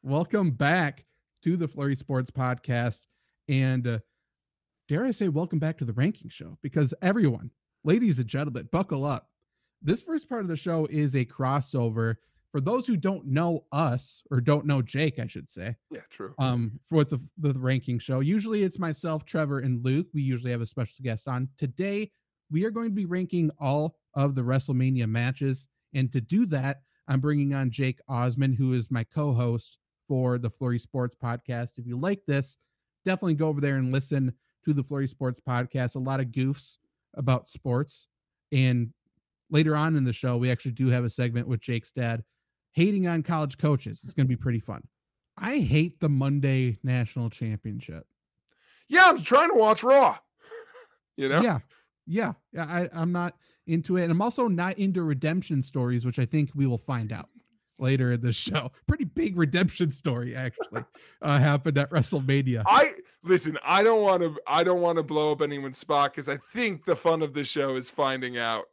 Welcome back to the Flurry Sports Podcast. And dare I say, welcome back to the ranking show, because everyone, ladies and gentlemen, buckle up. This first part of the show is a crossover. For those who don't know us, or don't know Jake, I should say. Yeah, true. For the ranking show. Usually it's myself, Trevor, and Luke. We usually have a special guest on. Today, we are going to be ranking all of the WrestleMania matches. And to do that, I'm bringing on Jake Osmond, who is my co-host for the Flurry Sports Podcast. If you like this, definitely go over there and listen to the Flurry Sports Podcast. A lot of goofs about sports. And later on in the show, we actually do have a segment with Jake's dad hating on college coaches. It's going to be pretty fun. I hate the Monday National Championship. Yeah, I'm trying to watch Raw. You know? Yeah. I'm not into it. And I'm also not into redemption stories, which I think we will find out later in the show. Pretty big redemption story actually happened at WrestleMania. I don't want to blow up anyone's spot, because I think the fun of this show is finding out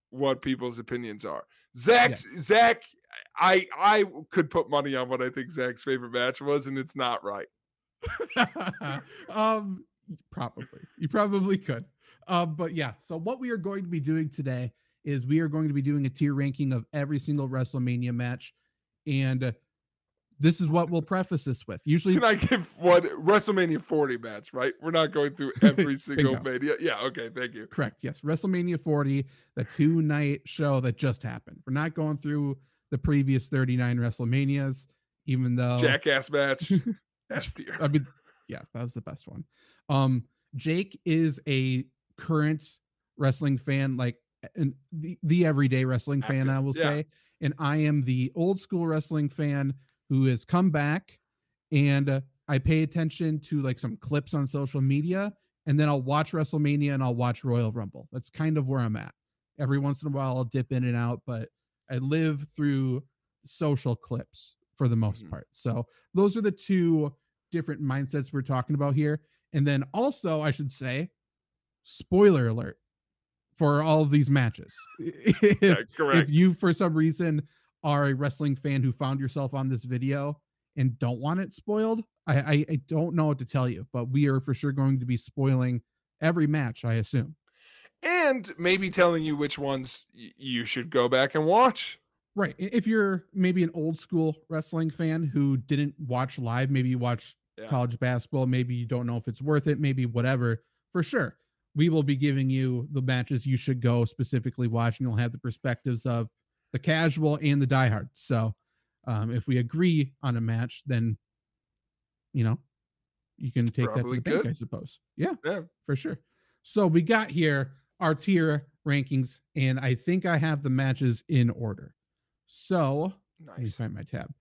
what people's opinions are. Zach, I could put money on what I think Zach's favorite match was, and it's not right. Probably. You probably could. But yeah, so what we are going to be doing today is we are going to be doing a tier ranking of every single WrestleMania match. And this is what we'll preface this with. Usually, can I give what WrestleMania 40 match, right? We're not going through every single Mania. Yeah, okay, thank you. Correct. Yes. WrestleMania 40, the 2-night show that just happened. We're not going through the previous 39 WrestleManias, even though Jackass match. S tier. I mean, yeah, that was the best one. Jake is a current wrestling fan, like the everyday wrestling fan, I will say. And I am the old school wrestling fan who has come back, and I pay attention to like some clips on social media, and then I'll watch WrestleMania and I'll watch Royal Rumble. That's kind of where I'm at. Every once in a while I'll dip in and out, but I live through social clips for the most part. So those are the two different mindsets we're talking about here. And then also, I should say, spoiler alert for all of these matches. If you, for some reason, are a wrestling fan who found yourself on this video and don't want it spoiled, I don't know what to tell you, but we are for sure going to be spoiling every match, I assume. And maybe telling you which ones you should go back and watch. Right. If you're maybe an old school wrestling fan who didn't watch live, maybe you watch college basketball, maybe you don't know if it's worth it, maybe whatever, for sure. We will be giving you the matches you should go specifically watch, and you'll have the perspectives of the casual and the diehard. So if we agree on a match, then, you can take that to the bank, I suppose. Yeah, for sure. So we got here our tier rankings, and I think I have the matches in order. So let me find my tab.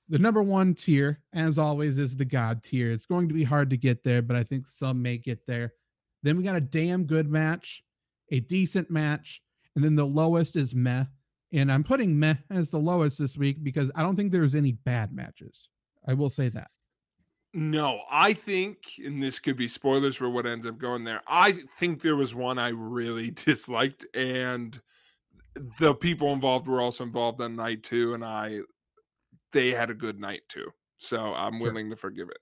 The number one tier, as always, is the God tier. It's going to be hard to get there, but I think some may get there. Then we got a damn good match, a decent match, and then the lowest is meh. And I'm putting meh as the lowest this week because I don't think there's any bad matches. I will say that. No, I think, and this could be spoilers for what ends up going there, I think there was one I really disliked, and the people involved were also involved on night two, and they had a good night too. So I'm willing to forgive it.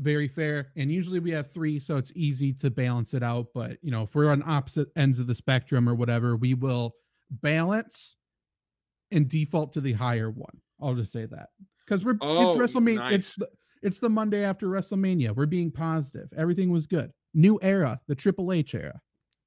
Very fair. And usually we have 3, so it's easy to balance it out. But, if we're on opposite ends of the spectrum or whatever, we will balance and default to the higher one. I'll just say that. Because it's WrestleMania. Nice. It's the Monday after WrestleMania. We're being positive. Everything was good. New era, the Triple H era.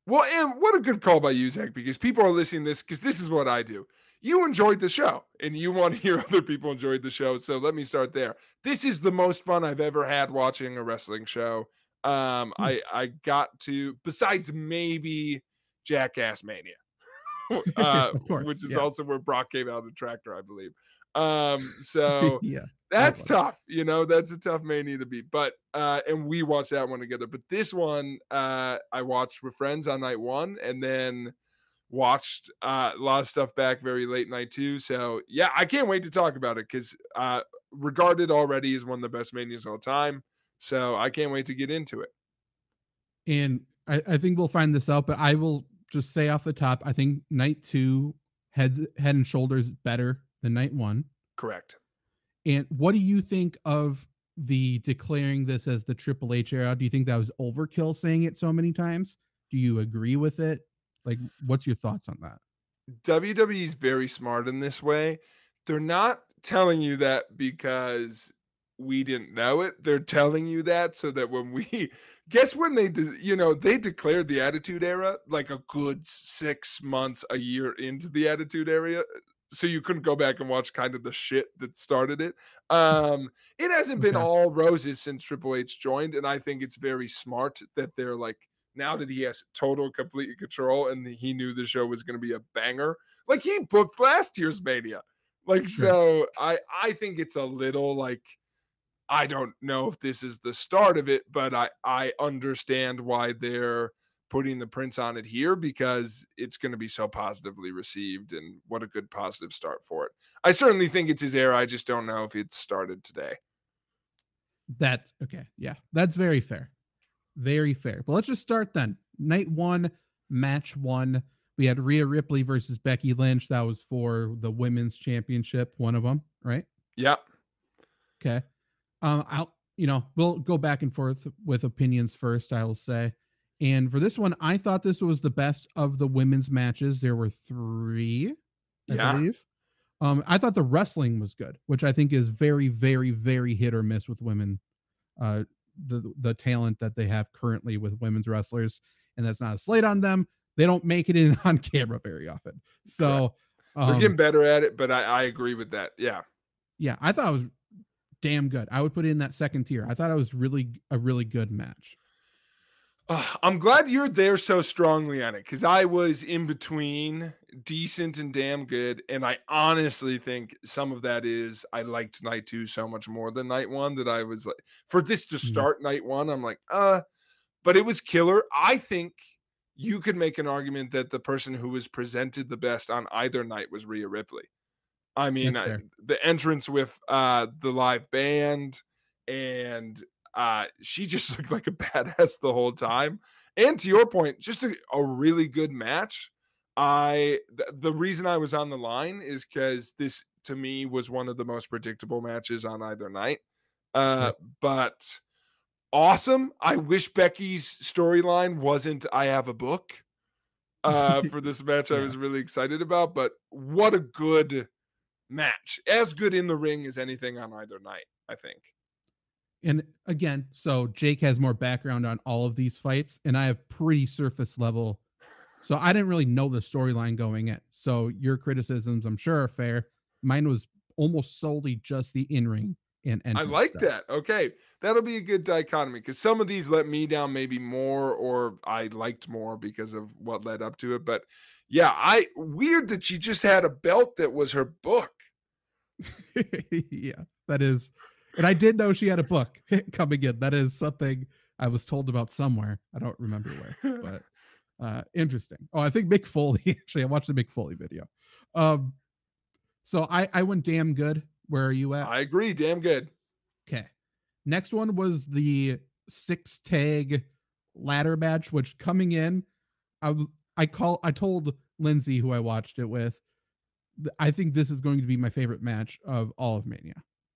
Well, and what a good call by you, Zach, because people are listening to this, because this is what I do. You enjoyed the show, and you want to hear other people enjoyed the show, so let me start there. This is the most fun I've ever had watching a wrestling show. I got to, besides maybe Jackass Mania, which is also where Brock came out of the tractor, I believe. So that's tough. That's a tough Mania to beat. But and we watched that one together. But this one I watched with friends on night one, and then watched a lot of stuff back very late night too. So yeah, I can't wait to talk about it, because regarded already as one of the best Manias of all time. So I can't wait to get into it. And I think we'll find this out, but I will just say off the top, I think night 2 head and shoulders better than night 1. Correct. And what do you think of the declaring this as the Triple H era? Do you think that was overkill saying it so many times? Do you agree with it? Like, what's your thoughts on that? WWE is very smart in this way. They're not telling you that because we didn't know it. They're telling you that so that when we guess when they declared the Attitude Era like a good 6 months, a year into the Attitude Era, so you couldn't go back and watch kind of the shit that started it. It hasn't been Okay. all roses since Triple H joined, and I think it's very smart that they're like now that he has total complete control and he knew the show was going to be a banger, like he booked last year's Mania. Like, Sure. so I think it's a little like, I don't know if this is the start of it, but I understand why they're putting the prints on it here because it's going to be so positively received, and what a good positive start for it. I certainly think it's his era. I just don't know if it's started today. That's okay. Yeah, that's very fair. Very fair. But let's just start then. Night one, match one. We had Rhea Ripley versus Becky Lynch. That was for the women's championship, one of them, right? Yeah. Okay. We'll go back and forth with opinions first, I will say. And for this one, I thought this was the best of the women's matches. There were three, I Yeah. believe. I thought the wrestling was good, which I think is very, very, very hit or miss with women. The talent that they have currently with women's wrestlers, and that's not a slate on them. They don't make it in on camera very often. So they're getting better at it, but I agree with that. Yeah. Yeah, I thought it was damn good. I would put it in that second tier. I thought it was a really good match. I'm glad you're there so strongly on it because I was in between decent and damn good. And I honestly think some of that is I liked night two so much more than night one that I was like, for this to start night one, I'm like, but it was killer. I think you could make an argument that the person who was presented the best on either night was Rhea Ripley. I mean, the entrance with the live band, and she just looked like a badass the whole time. And to your point, just a really good match. The reason I was on the line is because this to me was one of the most predictable matches on either night. But awesome. I wish Becky's storyline wasn't I have a book for this match. I was really excited about, but what a good match, as good in the ring as anything on either night, I think. And again, so Jake has more background on all of these fights, and I have pretty surface level. So I didn't really know the storyline going in. So your criticisms, I'm sure, are fair. Mine was almost solely just the in-ring and entrance. I like that. Okay. That'll be a good dichotomy because some of these let me down maybe more, or I liked more because of what led up to it. But yeah, weird that she just had a belt that was her book. Yeah, that is. And I did know she had a book coming in. That is something I was told about somewhere. I don't remember where, but interesting. Oh, I think Mick Foley. Actually, I watched the Mick Foley video. So I went damn good. Where are you at? I agree. Damn good. Okay. Next one was the 6-tag ladder match, which coming in, I told Lindsay, who I watched it with, I think this is going to be my favorite match of all of Mania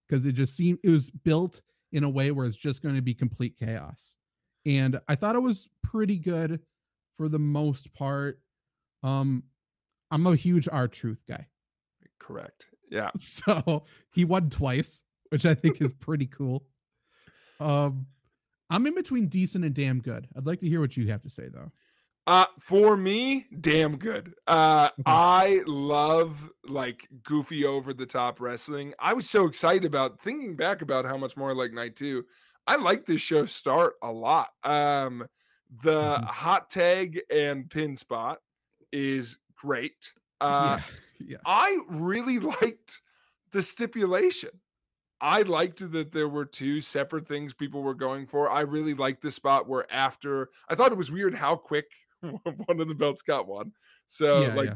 because it was built in a way where it's just going to be complete chaos. And I thought it was pretty good for the most part. I'm a huge R-Truth guy. Correct. Yeah. So he won twice, which I think is pretty cool. I'm in between decent and damn good. I'd like to hear what you have to say though. For me, damn good. Okay. I love like goofy over the top wrestling. I was so excited about thinking back about how much more like night two. I like this show start a lot. The hot tag and pin spot is great. Yeah. I really liked the stipulation. I liked that there were two separate things people were going for. I really liked the spot where after I thought it was weird how quick one of the belts got won. So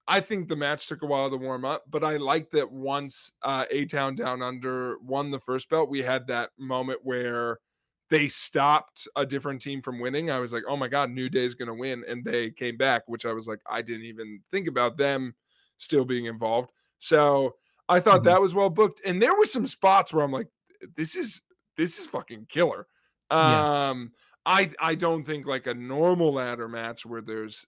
I think the match took a while to warm up, but I like that once A-Town Down Under won the first belt, we had that moment where they stopped a different team from winning. I was like, oh my God, New Day's going to win. And they came back, which I was like, I didn't even think about them still being involved. So I thought that was well booked. And there were some spots where I'm like, this is fucking killer. Yeah. I don't think like a normal ladder match where there's,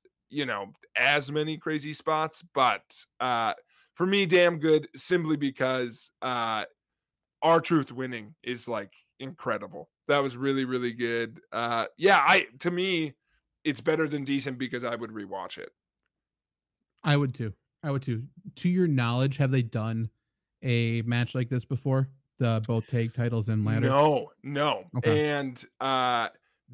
as many crazy spots, but for me, damn good, simply because R-Truth winning is like incredible. That was really, really good. To me, it's better than decent because I would rewatch it. I would too. To your knowledge, have they done a match like this before? The both tag titles and ladder? No. Okay. And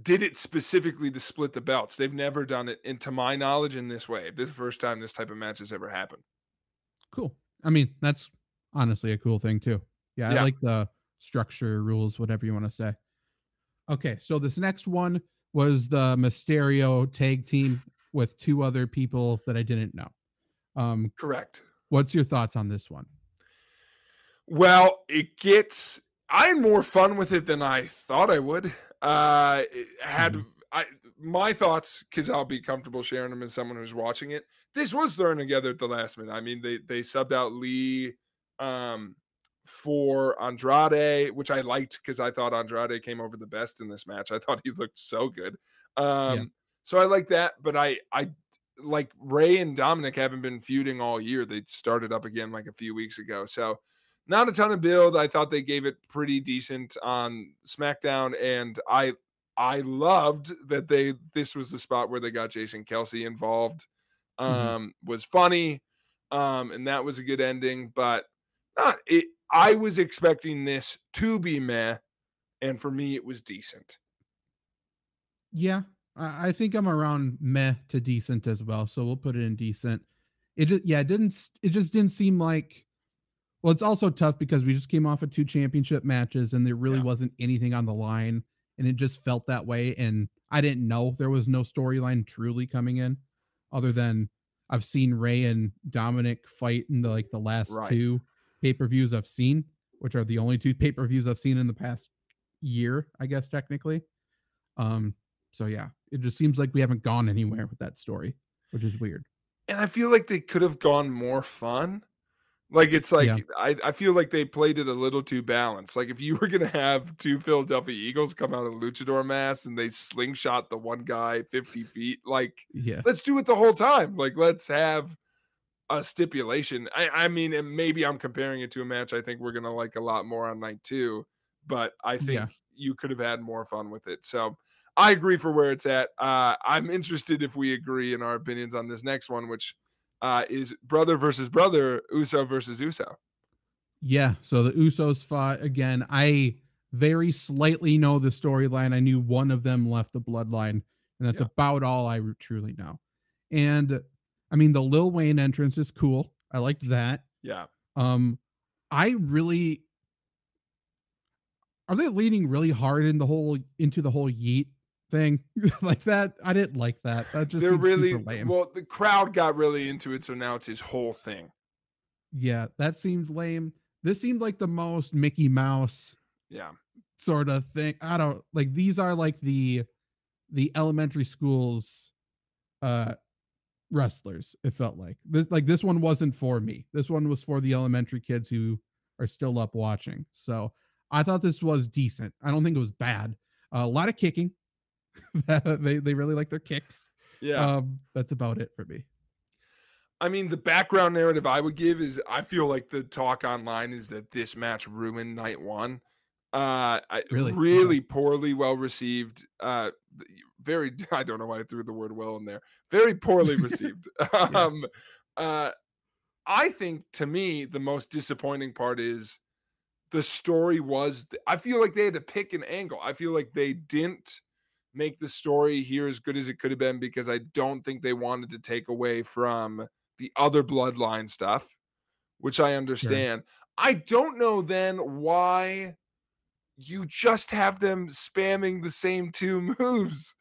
did it specifically to split the belts. They've never done it, and to my knowledge, in this way. This is the first time this type of match has ever happened. Cool. I mean, that's honestly a cool thing too. Yeah, I Yeah. like the structure, rules, whatever you want to say. Okay, so this next one was the Mysterio tag team with two other people that I didn't know. Correct. What's your thoughts on this one? Well, I had more fun with it than I thought I would. My thoughts, because I'll be comfortable sharing them as someone who's watching it. This was thrown together at the last minute. I mean, they subbed out Lee for Andrade, which I liked because I thought Andrade came over the best in this match. I thought he looked so good. So I like that, but I like Ray and Dominic haven't been feuding all year. They started up again like a few weeks ago. So not a ton of build. I thought they gave it pretty decent on SmackDown, and I loved that this was the spot where they got Jason Kelsey involved. Was funny. And that was a good ending, but I was expecting this to be meh, and for me it was decent. Yeah, I think I'm around meh to decent as well, so we'll put it in decent. It just didn't seem like. Well, it's also tough because we just came off of 2 championship matches and there really wasn't anything on the line, and it just felt that way. And I didn't know there was no storyline truly coming in, other than I've seen Ray and Dominic fight in the last 2 pay-per-views I've seen, which are the only 2 pay-per-views I've seen in the past year, I guess technically. So yeah, it just seems like we haven't gone anywhere with that story, which is weird. And I feel like they could have gone more fun. Like, it's like, I feel like they played it a little too balanced. Like, if you were going to have 2 Philadelphia Eagles come out of luchador masks and they slingshot the one guy 50 feet, like, let's do it the whole time. Like, let's have a stipulation. I mean, and maybe I'm comparing it to a match I think we're going to like a lot more on night 2, but I think you could have had more fun with it. So I agree for where it's at. I'm interested if we agree in our opinions on this next one, which is brother versus brother, Uso versus Uso. Yeah, so the Usos fought again. I very slightly know the storyline. I knew one of them left the bloodline, and that's about all I truly know. And I mean, the Lil Wayne entrance is cool. I liked that. Yeah. I really are they leaning really hard into the whole yeet thing like that? I didn't like that. That just seems super lame. Well, the crowd got really into it, so now it's his whole thing. Yeah, that seemed lame. This seemed like the most Mickey Mouse sort of thing. I don't like, these are like the elementary schools wrestlers. It felt like this one wasn't for me. This one was for the elementary kids who are still up watching. So I thought this was decent. I don't think it was bad. A lot of kicking. they really like their kicks. Yeah. That's about it for me. I mean, the background narrative I would give is I feel like the talk online is that this match ruined night 1. Really poorly well received. Very, I don't know why I threw the word well in there. Very poorly received. I think, to me, the most disappointing part is the story I feel like they had to pick an angle. I feel like they didn't make the story here as good as it could have been, because I don't think they wanted to take away from the other bloodline stuff, which I understand. Sure. I don't know then why you just have them spamming the same 2 moves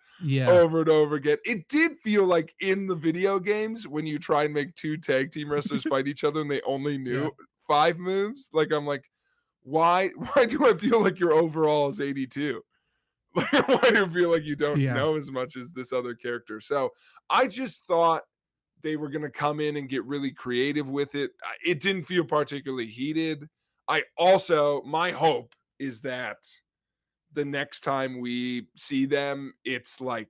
over and over again. It did feel like in the video games when you try and make 2 tag team wrestlers fight each other and they only knew 5 moves. Like, I'm like, why do I feel like your overall is 82? Like, why do you feel like you don't know as much as this other character? So I just thought they were going to come in and get really creative with it. It didn't feel particularly heated. My hope is that the next time we see them, it's like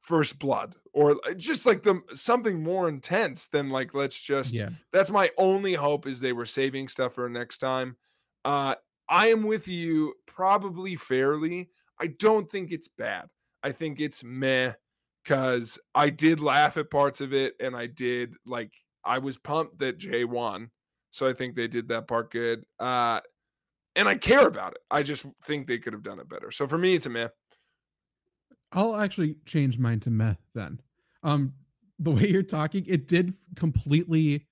first blood or just like something more intense than like, Yeah. that's my only hope, is they were saving stuff for next time. Uh, I am with you probably fairly. I don't think it's bad. I think it's meh, because I did laugh at parts of it, and I was pumped that Jay won. So I think they did that part good. And I care about it. I just think they could have done it better. So for me, it's a meh. I'll actually change mine to meh then. The way you're talking, it did completely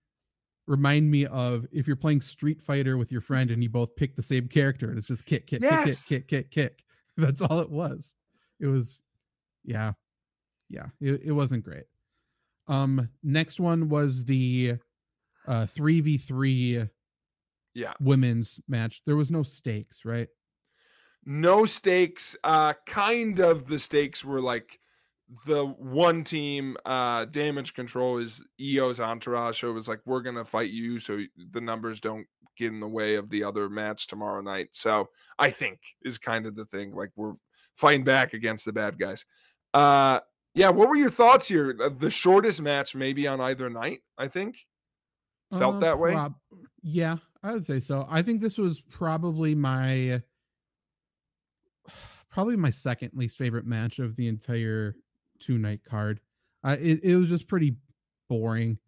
remind me of if you're playing Street Fighter with your friend and you both pick the same character and it's just kick, kick, kick, kick, Yes. kick, kick, kick. That's all it was. It was, yeah, it wasn't great. Next one was the 3v3 Yeah. women's match. There was no stakes, right? No stakes. Kind of the stakes were like the one team, Damage Control is EO's entourage. So it was like, we're going to fight you so the numbers don't get in the way of the other match tomorrow night. So I think is kind of the thing. Like, we're fighting back against the bad guys. Yeah. What were your thoughts here? The shortest match maybe on either night, I think. Felt that way? Yeah, I would say so. I think this was probably my second least favorite match of the entire 2-night card. It was just pretty boring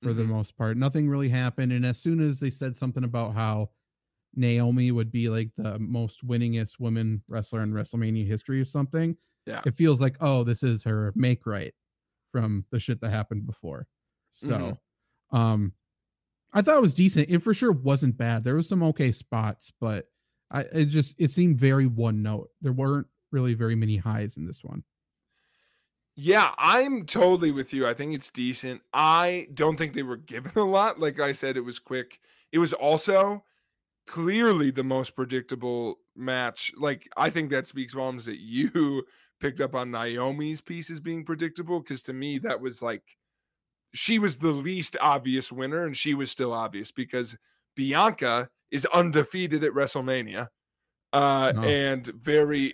for the most part. Nothing really happened. And as soon as they said something about how Naomi would be like the most winningest women wrestler in WrestleMania history or something, Yeah. it feels like, oh, this is her make right from the shit that happened before. So, I thought it was decent. It for sure wasn't bad. There was some okay spots, but it seemed very one note. There weren't really very many highs in this one. Yeah, I'm totally with you. I think it's decent. I don't think they were given a lot. Like I said, it was quick. It was also clearly the most predictable match. Like, I think that speaks volumes that you picked up on Naomi's pieces being predictable, because to me, that was like, she was the least obvious winner, and she was still obvious because Bianca is undefeated at WrestleMania. And very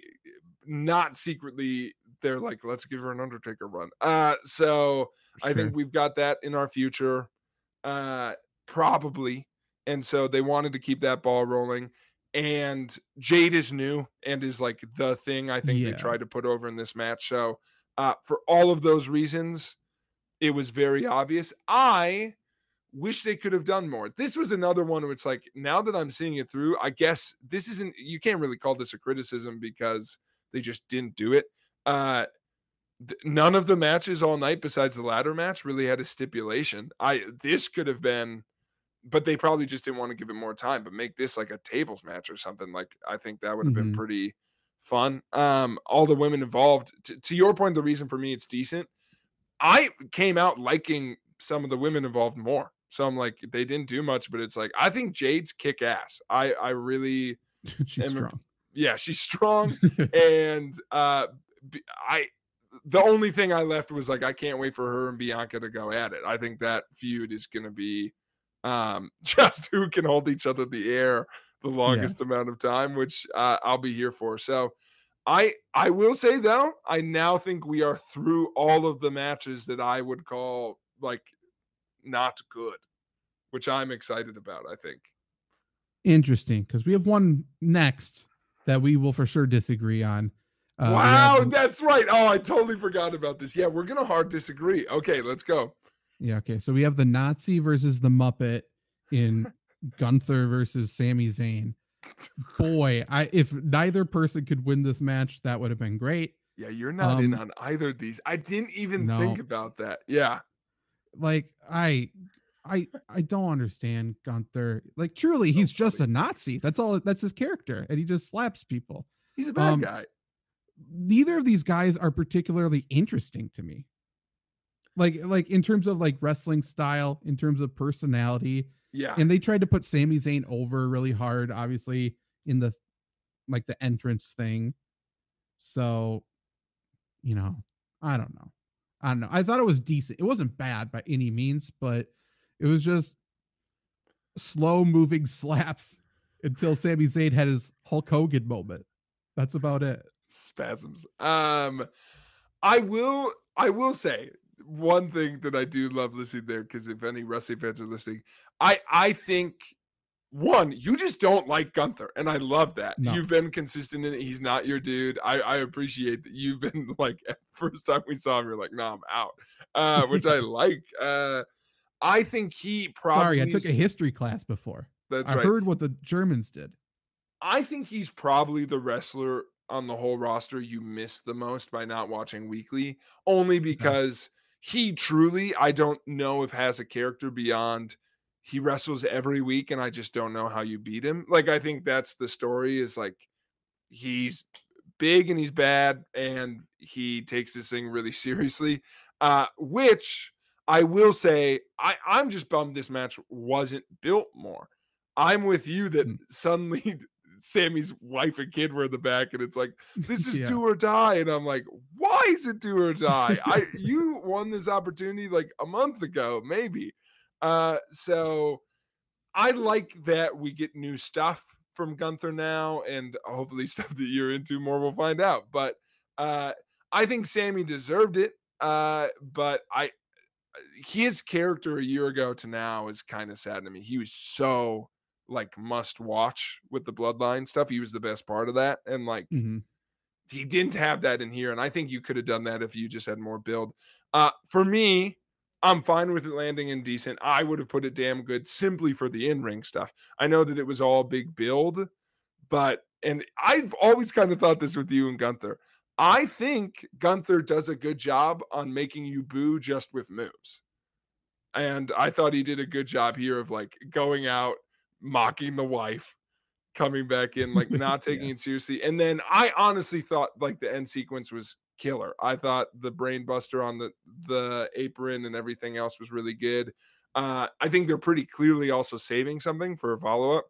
not secretly, they're like, let's give her an Undertaker run. So I think we've got that in our future, probably. And so they wanted to keep that ball rolling. And Jade is new and is like the thing I think they tried to put over in this match. So for all of those reasons, it was very obvious. I wish they could have done more. This was another one where it's like, now that I'm seeing it through, I guess this isn't, you can't really call this a criticism because they just didn't do it. None of the matches all night besides the ladder match really had a stipulation. This could have been, but they probably just didn't want to give it more time, but make this like a tables match or something. Like, I think that would have been pretty fun. All the women involved, to your point, the reason for me it's decent, I came out liking some of the women involved more. So I'm like, they didn't do much, but it's like, I think Jade's kick ass. I really she's strong. Yeah, she's strong. And the only thing I left was like, I can't wait for her and Bianca to go at it. I think that feud is going to be just who can hold each other in the air the longest amount of time, which I'll be here for. So I will say, though, I now think we are through all of the matches that I would call like not good, which I'm excited about, I think. Interesting, because we have one next that we will for sure disagree on. Wow, that's right. Oh, I totally forgot about this. Yeah, we're going to hard disagree. Okay, let's go. Yeah, okay. So we have the Nazi versus the Muppet in Gunther versus Sami Zayn. Boy, if neither person could win this match, that would have been great. Yeah, you're not in on either of these. I didn't even think about that. Yeah. Like, I don't understand Gunther. Like, truly, he's just a Nazi. That's all. That's his character, and he just slaps people. He's a bad guy. Neither of these guys are particularly interesting to me. Like in terms of like wrestling style, in terms of personality. Yeah. And they tried to put Sami Zayn over really hard, obviously, in the like the entrance thing. So, I don't know. I don't know. I thought it was decent. It wasn't bad by any means, but it was just slow moving slaps until Sami Zayn had his Hulk Hogan moment. That's about it. Spasms. I will say one thing that I do love listening there, because if any wrestling fans are listening, I think one, you just don't like Gunther, and I love that. No. You've been consistent in it. He's not your dude. I appreciate that you've been like, first time we saw him, you're like, nah, I'm out. Which I like. I think he probably. Sorry, I took a history class before. That's I right. heard what the Germans did. I think he's probably the wrestler on the whole roster you miss the most by not watching weekly, only because he truly, I don't know if has a character beyond he wrestles every week and I just don't know how you beat him. Like, I think that's the story, is like, he's big and he's bad and he takes this thing really seriously, which I will say, I'm just bummed this match wasn't built more. I'm with you that suddenly Sammy's wife and kid were in the back, and it's like, this is do or die. And I'm like, why is it do or die? You won this opportunity like a month ago, maybe. So I like that we get new stuff from Gunther now, and hopefully stuff that you're into more, we'll find out. But I think Sammy deserved it. But his character a year ago to now is kind of sad to me. He was so like must watch with the bloodline stuff. He was the best part of that. And like, he didn't have that in here. And I think you could have done that if you just had more build. For me, I'm fine with it landing in decent. I would have put it damn good simply for the in-ring stuff. I know that it was all big build, and I've always kind of thought this with you and Gunther. I think Gunther does a good job on making you boo just with moves. And I thought he did a good job here of like going out, mocking the wife, coming back in, like not taking it seriously. And then I honestly thought like the end sequence was killer. I thought the brain buster on the apron and everything else was really good. I think they're pretty clearly also saving something for a follow-up.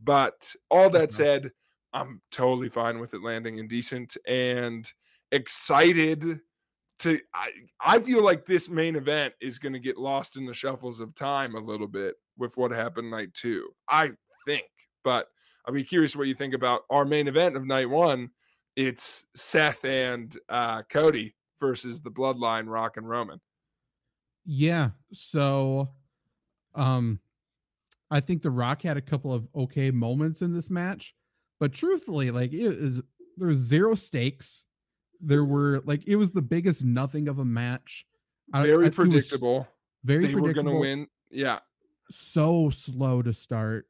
But all that said, I'm totally fine with it landing in decent and excited to I feel like this main event is going to get lost in the shuffles of time a little bit with what happened night 2, I think. But I'll be curious what you think about our main event of night 1. It's Seth and Cody versus the Bloodline, Rock and Roman. Yeah. So I think The Rock had a couple of okay moments in this match, but truthfully, like there's zero stakes. There were like, it was the biggest nothing of a match. Very predictable. Very predictable. They were going to win. Yeah. So slow to start.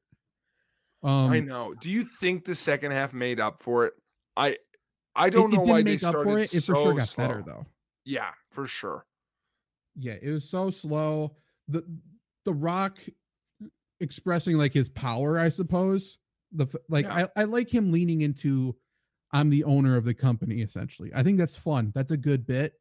I know. Do you think the second half made up for it? I don't know why they started for it. It so for sure got slow. better though. Yeah, for sure. Yeah, it was so slow. The Rock expressing like his power, I suppose. I like him leaning into, I'm the owner of the company, essentially. I think that's fun. That's a good bit.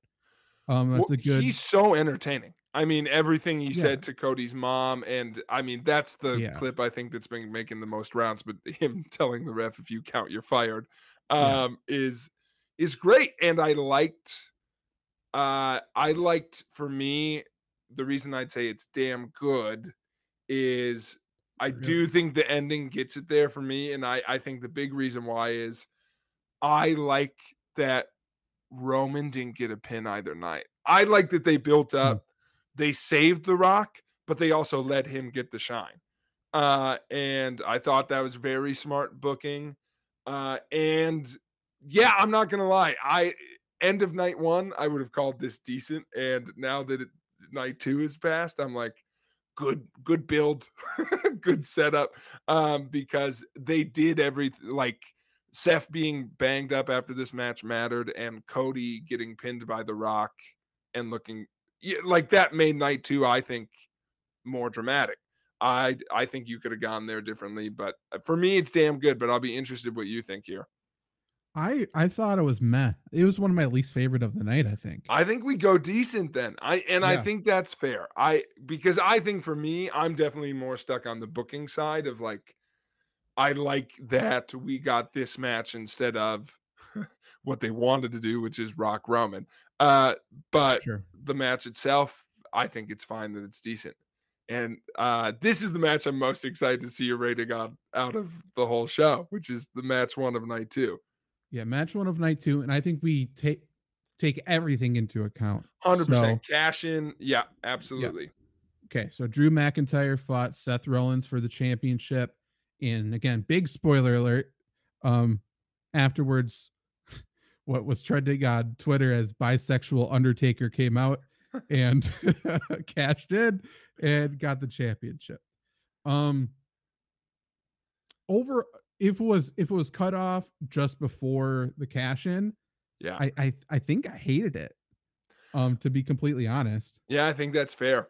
He's so entertaining. I mean, everything he said to Cody's mom, and I mean, that's the clip I think that's been making the most rounds, but him telling the ref, if you count, you're fired, is great. And I liked, for me, the reason I'd say it's damn good is I do think the ending gets it there for me. And I think the big reason why is I like that Roman didn't get a pin either night. I like that they built up, they saved The Rock, but they also let him get the shine. And I thought that was very smart booking. And yeah, I'm not going to lie. End of night 1, I would have called this decent. And now that night 2 is passed, I'm like, good build, good setup. Because they did everything, like Seth being banged up after this match mattered, and Cody getting pinned by The Rock and looking like that made night 2, I think, more dramatic. I think you could have gone there differently, but for me, it's damn good. But I'll be interested what you think here. I thought it was meh. It was one of my least favorite of the night, I think. I think we go decent then. I think that's fair. Because I think for me, I'm definitely more stuck on the booking side of like, I like that we got this match instead of what they wanted to do, which is Rock Roman. But Sure. the match itself, I think it's fine that it's decent. And this is the match I'm most excited to see a rating on out of the whole show, which is the match one of night two. Yeah, match one of night two, and I think we take everything into account. 100% So cash in. Yeah, yeah. absolutely. Okay, so Drew McIntyre fought Seth Rollins for the championship. And again, big spoiler alert. Afterwards, what was trending on Twitter as bisexual Undertaker came out and cashed in and got the championship. Over if it was cut off just before the cash in, Yeah. I think I hated it. To be completely honest. Yeah, I think that's fair.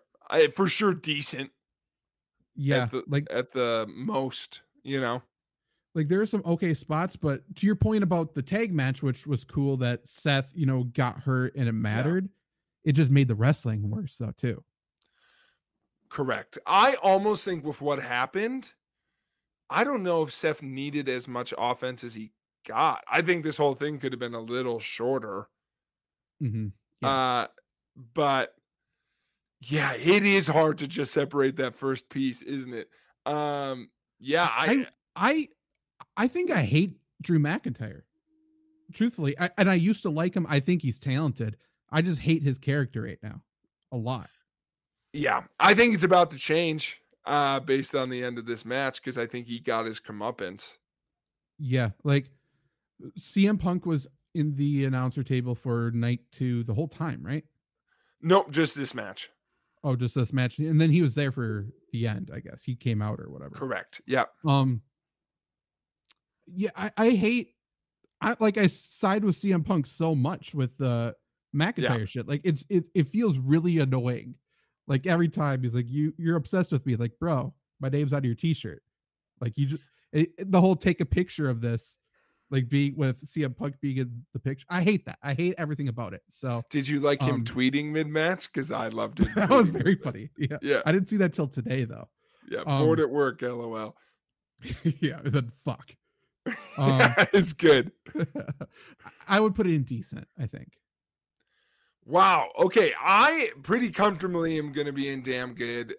For sure decent Yeah, at the most, you know. like there are some okay spots, but to your point about the tag match, which was cool that Seth, got hurt and it mattered, it just made the wrestling worse though too. Correct. I almost think with what happened, I don't know if Seth needed as much offense as he got. I think this whole thing could have been a little shorter. Mm-hmm. Yeah. But yeah, it is hard to just separate that first piece, isn't it? Yeah, I think I hate Drew McIntyre. Truthfully, and I used to like him. I think he's talented. I just hate his character right now a lot. yeah, I think it's about to change based on the end of this match because I think he got his comeuppance. Yeah, like CM Punk was in the announcer table for night two the whole time, right? Nope, just this match. Oh, just this match, and then he was there for the end. I guess he came out or whatever. Correct. Yeah. Yeah, I hate. I side with CM Punk so much with the McIntyre shit. Like it feels really annoying. Like every time he's like, you're obsessed with me. Like, bro, my name's on your t-shirt. Like you just the whole take a picture of this, like being with CM Punk being in the picture. I hate that. I hate everything about it. So did you like him tweeting mid-match? Because I loved it. That was very funny. Yeah. Yeah. I didn't see that till today though. Yeah. Bored at work, LOL. Yeah, then fuck. It's good. I would put it in decent, I think. Wow. Okay. I pretty comfortably am going to be in damn good.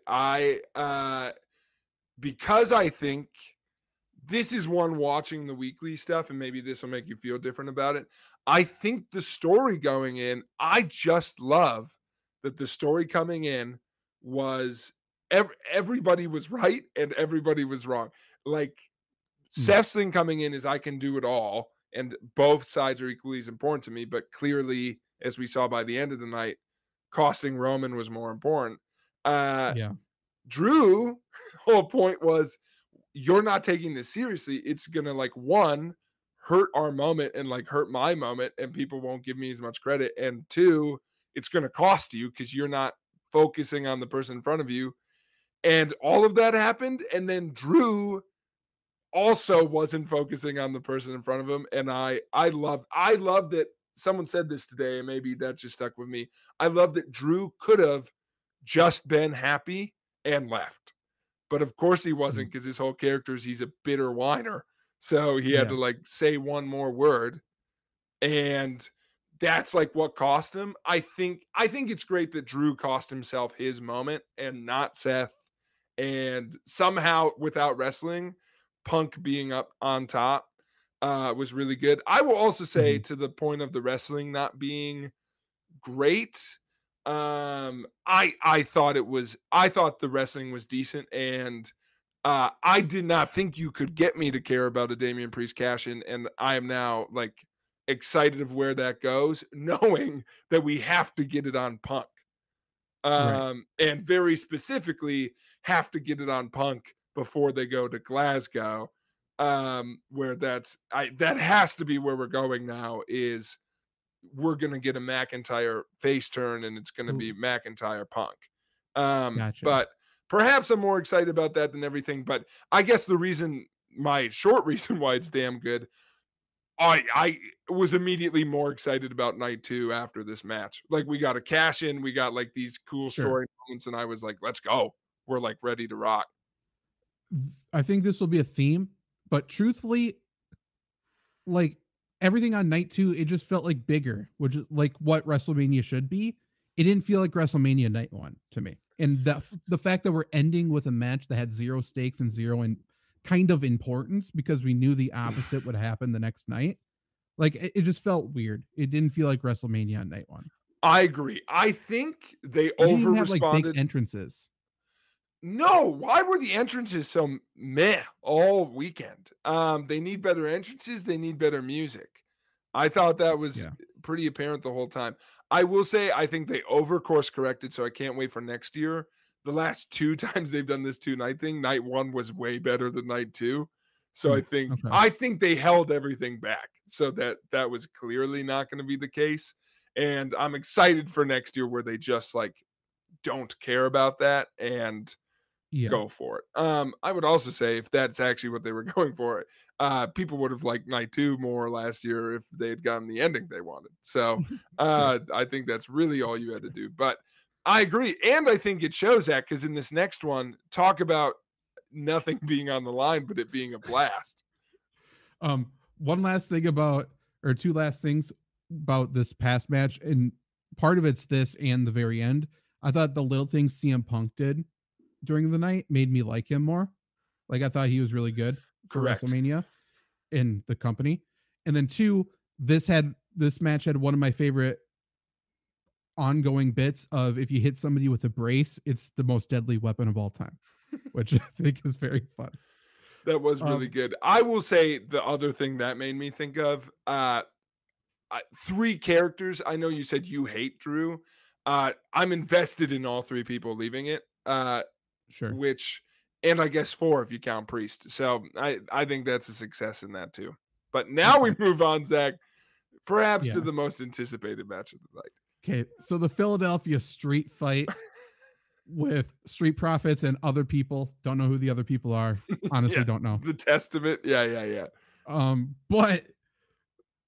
Because I think this is one watching the weekly stuff, and maybe this will make you feel different about it. I think the story going in, I just love that the story coming in was everybody was right and everybody was wrong. Like Seth's thing coming in is I can do it all, and both sides are equally as important to me. But clearly, as we saw by the end of the night, costing Roman was more important. Yeah. Drew, whole point was you're not taking this seriously. It's gonna hurt our moment and hurt my moment, and people won't give me as much credit. And two, it's gonna cost you because you're not focusing on the person in front of you. And all of that happened, and then Drew also wasn't focusing on the person in front of him. And I love that someone said this today, and maybe that just stuck with me. I love that Drew could have just been happy and left. But of course he wasn't, because his whole character is he's a bitter whiner. So he had to say one more word. And that's what cost him. I think it's great that Drew cost himself his moment and not Seth. And somehow without wrestling, Punk being up on top was really good. I will also say to the point of the wrestling not being great, I thought the wrestling was decent, and I did not think you could get me to care about a Damian Priest cash in, and I am now excited of where that goes, knowing that we have to get it on Punk. And very specifically have to get it on Punk before they go to Glasgow, where that has to be where we're going now. Is we're gonna get a McIntyre face turn, and it's gonna be McIntyre Punk. Gotcha. But perhaps I'm more excited about that than everything. But I guess my short reason why it's damn good, I was immediately more excited about night two after this match. We got a cash in, we got these cool story moments, and I was like, let's go. We're ready to rock. I think this will be a theme, but truthfully, everything on night 2, it just felt like bigger, which is like what WrestleMania should be. It didn't feel like WrestleMania night 1 to me. And the fact that we're ending with a match that had zero stakes and zero and kind of importance because we knew the opposite would happen the next night. Like it just felt weird. It didn't feel like WrestleMania on night 1. I agree. I think they We didn't over even have like big responded. entrances. No, why were the entrances so meh all weekend? They need better entrances. They need better music. I thought that was Yeah. pretty apparent the whole time. I will say I think they over course corrected, so I can't wait for next year. The last 2 times they've done this 2-night thing, night 1 was way better than night 2. So Okay. I think they held everything back so that was clearly not going to be the case. And I'm excited for next year where they just like don't care about that and Yeah. go for it. I would also say if that's actually what they were going for, people would have liked night 2 more last year if they had gotten the ending they wanted. So Sure. I think that's really all you had to do. But I agree. And I think it shows that because in this next one, talk about nothing being on the line, but it being a blast. One last thing about, or two last things about this past match, and part of it's this and the very end. I thought the little things CM Punk did during the night made me like him more. Like I thought he was really good for Correct. WrestleMania in the company. And then 2, this match had one of my favorite ongoing bits of if you hit somebody with a brace, it's the most deadly weapon of all time, which I think is very fun. That was really good. I will say the other thing that made me think of 3 characters. I know you said you hate Drew. I'm invested in all 3 people leaving it. Sure. Which, and I guess 4 if you count Priest. So I think that's a success in that too. But now we move on, Zach, perhaps to the most anticipated match of the night. Okay, so the Philadelphia street fight with Street Profits and other people. Don't know who the other people are. Honestly, don't know. The Testament. Yeah. But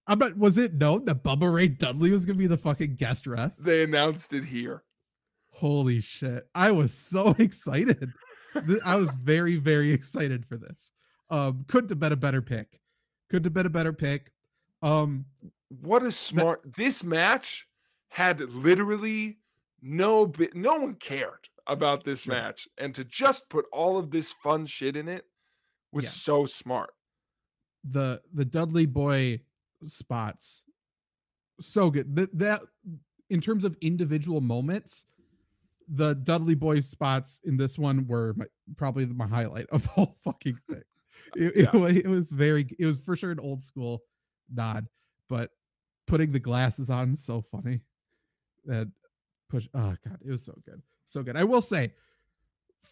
I bet, was it known that Bubba Ray Dudley was gonna be the fucking guest ref? They announced it here. Holy shit. I was so excited. I was very, very excited for this. Couldn't have been a better pick. What a smart this match had literally no one cared about this match. And to just put all of this fun shit in it was so smart. The Dudley boy spots, so good. That in terms of individual moments, the Dudley boy spots in this one were probably my highlight of the whole fucking thing. It was for sure an old school nod, but putting the glasses on, so funny. That push, oh god, it was so good. I will say,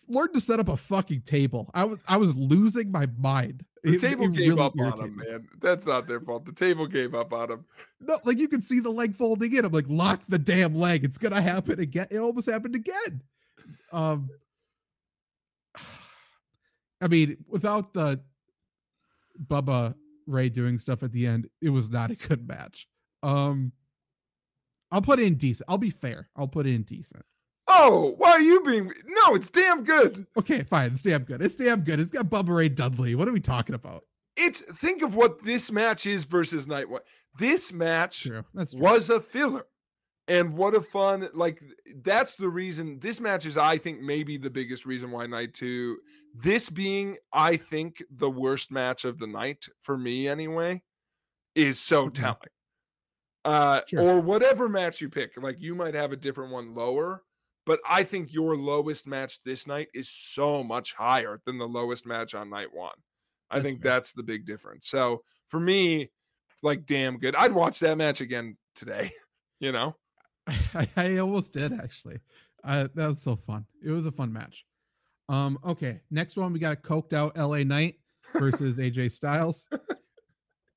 learn to set up a fucking table. I was losing my mind. The table gave really up on him, man. That's not their fault. The table gave up on him. No, like you can see the leg folding in. I'm like, lock the damn leg. It's gonna happen again. It almost happened again. I mean, without the Bubba Ray doing stuff at the end, it was not a good match. I'll put it in decent. I'll be fair. I'll put it in decent. Oh, why are you being? No, it's damn good. Okay, fine. It's damn good. It's got Bubba Ray Dudley. What are we talking about? Think of what this match is versus night 1. This match That's true. was a filler. And what a fun, like, that's the reason this match is, I think, maybe the biggest reason why night 2, this being, I think, the worst match of the night for me anyway, is so telling. Or whatever match you pick, like you might have a different one lower, but I think your lowest match this night is so much higher than the lowest match on night 1. I think that's the big difference. So for me, like, damn good. I'd watch that match again today, you know? I almost did, actually. That was so fun. It was a fun match. Okay, next one, we got a coked out LA Knight versus AJ Styles.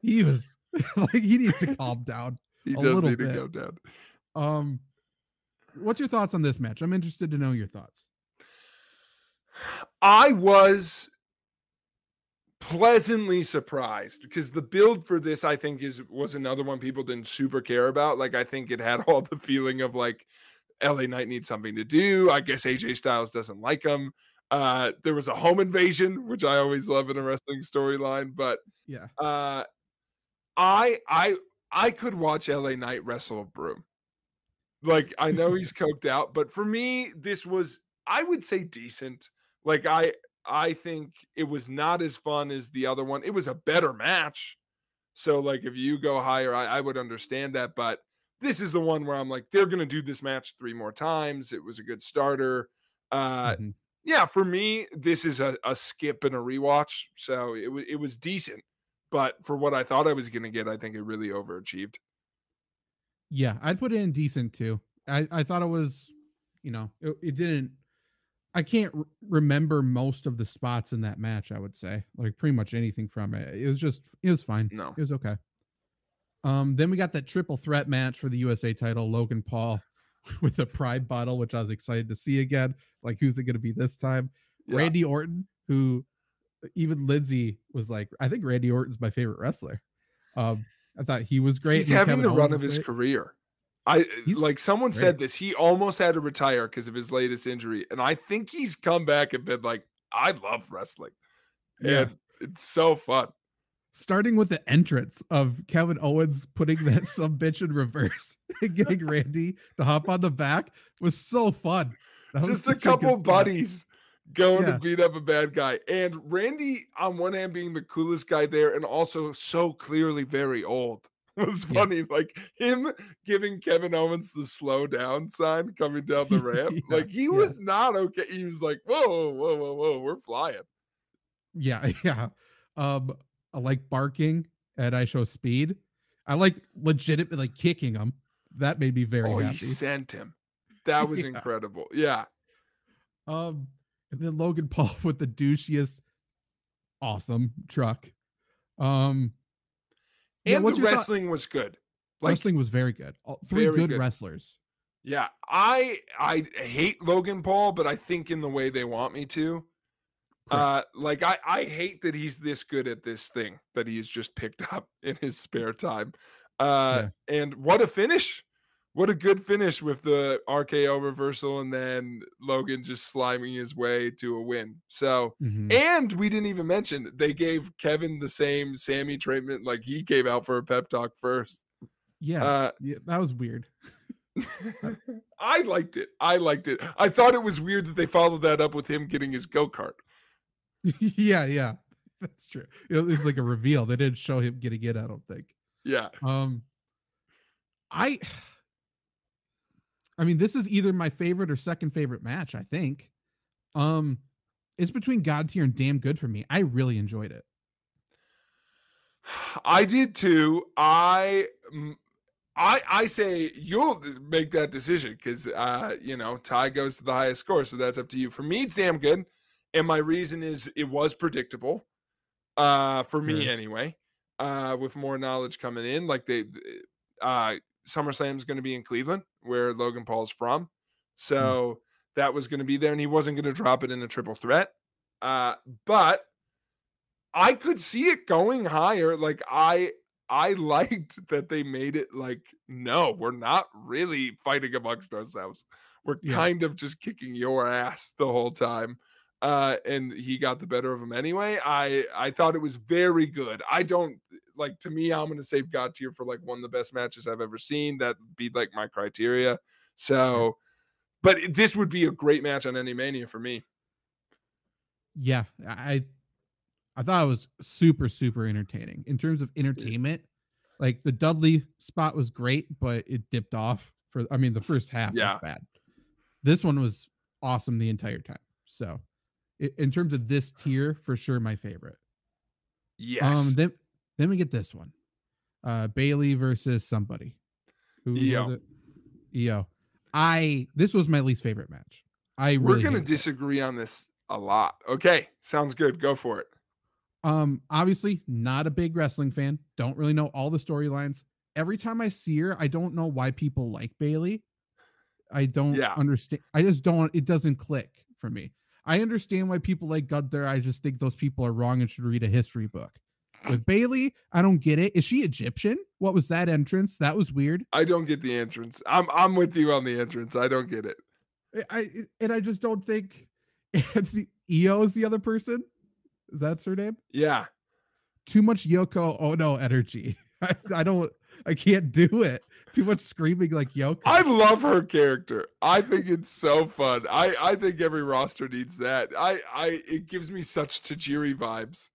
He was like, he needs to calm down. He does need to go down. What's your thoughts on this match? I'm interested to know your thoughts. I was pleasantly surprised because the build for this, I think, was another one people didn't super care about. Like, I think it had all the feeling of like LA Knight needs something to do. I guess AJ Styles doesn't like him. There was a home invasion, which I always love in a wrestling storyline, but I could watch LA Knight wrestle a broom. Like, I know he's coked out, but for me, this was, I would say, decent. Like, I think it was not as fun as the other one. It was a better match. So, like, if you go higher, I would understand that. But this is the one where I'm like, they're gonna do this match 3 more times. It was a good starter. Uh Mhm. yeah, for me, this is a skip and a rewatch. So it was decent. But for what I thought I was gonna get, I think it really overachieved. Yeah, I'd put it in decent too. I thought it was, it didn't. I can't remember most of the spots in that match. I would say, like, pretty much anything from it. It was fine. No. It was okay. Then we got that triple threat match for the USA title, Logan Paul with a pride bottle, which I was excited to see again. Like, who's it going to be this time? Yeah. Randy Orton, who even Lindsay was like, I think Randy Orton's my favorite wrestler. I thought he was great. He's having the run of his career. Like someone said this, he almost had to retire because of his latest injury. And I think he's come back and been like, I love wrestling. Yeah. And it's so fun. Starting with the entrance of Kevin Owens putting that some bitch in reverse and getting Randy to hop on the back was so fun. That Just a couple buddies going to beat up a bad guy. And Randy, on one hand, being the coolest guy there and also so clearly very old, was funny. Yeah. Like him giving Kevin Owens the slow down sign coming down the ramp. Like he was not okay. He was like, whoa, whoa, whoa, whoa, we're flying. Yeah, yeah. I like barking and I show speed. I like legitimately like kicking him. That made me very happy. He sent him. That was incredible. Yeah. And then Logan Paul with the douchiest awesome truck. And the wrestling was good. Like, wrestling was very good. Three good wrestlers. Yeah. I hate Logan Paul, but I think in the way they want me to. Like I hate that he's this good at this thing that he's just picked up in his spare time. And what a finish. What a good finish with the RKO reversal and then Logan just sliming his way to a win. So, and we didn't even mention they gave Kevin the same Sammy treatment. Like he came out for a pep talk first. Yeah, that was weird. I liked it. I thought it was weird that they followed that up with him getting his go-kart. Yeah, that's true. It was like a reveal. They didn't show him getting it, I don't think. Yeah. I mean, this is either my favorite or second favorite match, I think. It's between God Tier and Damn Good for me. I really enjoyed it. I did too. I say you'll make that decision because tie goes to the highest score, so that's up to you. For me, it's Damn Good. And my reason is it was predictable, for me anyway, with more knowledge coming in. Like SummerSlam is going to be in Cleveland, where Logan Paul's from. So that was going to be there, and he wasn't going to drop it in a triple threat. But I could see it going higher. Like I liked that they made it like, no, we're not really fighting amongst ourselves. We're kind of just kicking your ass the whole time. And he got the better of him anyway. I thought it was very good. I don't like, to me, I'm going to save God Tier for like one of the best matches I've ever seen. That'd be like my criteria. So, but this would be a great match on any Mania for me. Yeah. I thought it was super, super entertaining in terms of entertainment. Like the Dudley spot was great, but it dipped off the first half was bad. This one was awesome the entire time. So, in terms of this tier, for sure, my favorite. Yes. Then we get this one, Bailey versus somebody. Who was it? EO. This was my least favorite match. We're gonna disagree on this a lot. Okay, sounds good. Go for it. Obviously, not a big wrestling fan. Don't really know all the storylines. Every time I see her, I don't know why people like Bailey. I don't understand. I just don't. It doesn't click for me. I understand why people like Gunther. I just think those people are wrong and should read a history book. With Bailey, I don't get it. Is she Egyptian? What was that entrance? That was weird. I don't get the entrance. I'm with you on the entrance. I don't get it. I just don't think EO is the other person. Is that her name? Yeah. Too much Yoko Ono energy. I can't do it. Too much screaming like Yoko. I love her character. I think it's so fun. I think every roster needs that. It gives me such Tajiri vibes.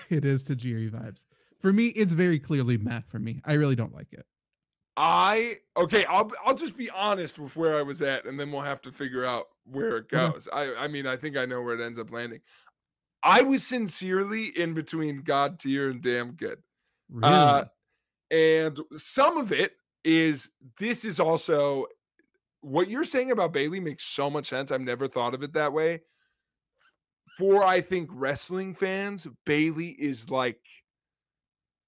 It is Tajiri vibes. For me, it's very clearly meh for me. I really don't like it. I'll just be honest with where I was at, and then we'll have to figure out where it goes. Okay. I mean, I think I know where it ends up landing. I was sincerely in between God tier and damn good. Really? And some of it is, this is also what you're saying about Bailey makes so much sense. I've never thought of it that way. For, I think, wrestling fans, Bailey is like,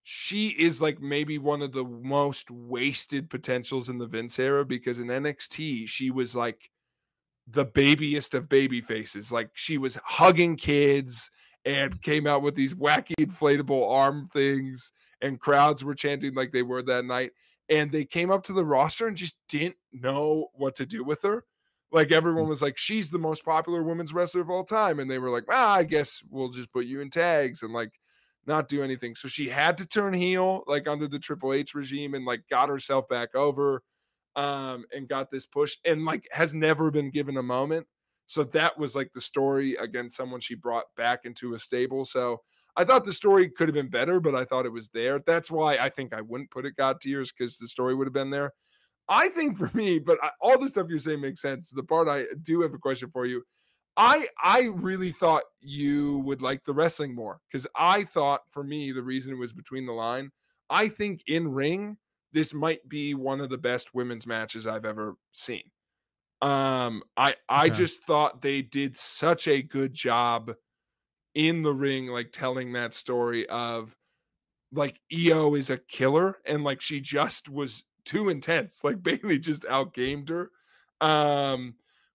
she is like maybe one of the most wasted potentials in the Vince era, because in NXT, she was like the babiest of baby faces. Like, she was hugging kids and came out with these wacky inflatable arm things, and crowds were chanting like they were that night. And they came up to the roster and just didn't know what to do with her. Like, everyone was like, she's the most popular women's wrestler of all time. And they were like, I guess we'll just put you in tags and like not do anything. So she had to turn heel, like under the Triple H regime, and like got herself back over, and got this push, and like has never been given a moment. So that was like the story against someone she brought back into a stable. So I thought the story could have been better, but I thought it was there. That's why I think I wouldn't put it God tiers, because the story would have been there. I think for me, but all the stuff you're saying makes sense. The part I do have a question for you. I really thought you would like the wrestling more, because I thought, for me, the reason it was between the line, I think in ring, this might be one of the best women's matches I've ever seen. I just thought they did such a good job in the ring, like telling that story of like Io is a killer, and like she just was too intense. Like Bailey just outgamed her.